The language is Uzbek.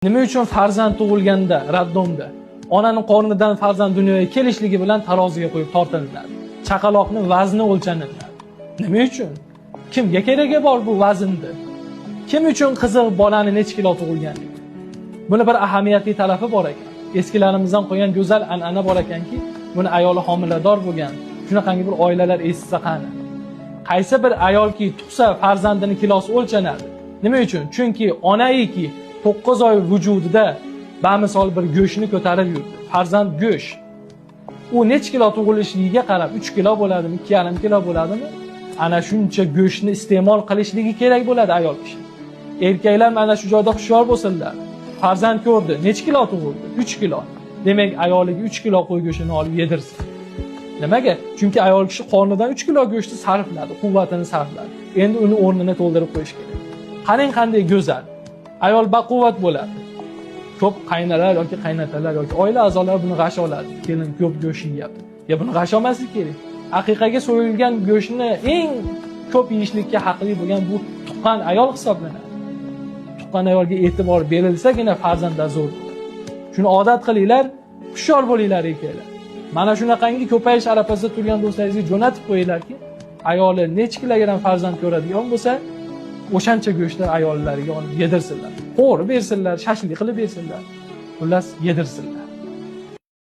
Nima uchun farzand tug'ilganda, raddomda onaning qornidan farzand dunyoga kelishligi bilan taroziga qo'yib tortiladi. Chaqaloqning vazni o'lchaniladi. Nima uchun? Kimga keragi bor bu vaznni? Kim uchun qiziq bolani necha kilo tug'ilganligi? Buni bir ahamiyatli talabi bor ekan. Eskilarimizdan qo'ygan go'zal an'ana bor ekanki, buni ayoli homilador bo'lgan, shunaqangi bir oilalar eshitsa qani. Qaysi bir ayolki tug'sa farzandining kilosi o'lchanadi. Nima uchun? Chunki onaiki 9 oy vujudida bamisol bir go'shtni ko'tarib yurdi. Farzand go'sht. U necha kilo tug'ilishligiga qarab 3 kilo bo'ladimi, 2,5 kilo bo'ladimi? Ana shuncha go'shtni iste'mol qilishligi kerak bo'ladi ayol kishi. Erkaklar mana shu joyda hushyor bo'lsinlar. Farzand ko'rdi, necha kilo tug'ildi? 3 kilo. Demak, ayoliga 3 kilo qo'y go'shtini olib yedirsin. Nimaga? Chunki ayol kishi qornidan 3 kilo go'shtni sarfladi, quvvatini sarfladi. Endi uni o'rnini to'ldirib qo'yish kerak. Qarang qanday go'zal. Ayol baquvvat bo'ladi. Ko'p qaynalar yoki qaynatalar yoki oila a'zolari buni g'ash oladi. Kelin ko'p go'sht yeyapti. Ya buni g'ash olmaslik kerak. Haqiqaga so'yilgan go'shtni eng ko'p yeyishlikka haqli bo'lgan bu tuqqan ayol hisoblanadi. Tuqqan ayolga e'tibor berilsagina farzandlar zo'r bo'ladi. Shuni odat qilinglar, hushyor bo'linglar erkaklar. Mana shunaqangi ko'payish arafasida turgan do'stlaringizga jo'natib qo'yinglarki, ayoli necha kilogram farzand ko'radigan bo'lsa, o'shancha go'shtni ayollariga olib yedirsinlar. Qo'rib bersinlar, shashlik qilib bersinlar. Xullas yedirsinlar.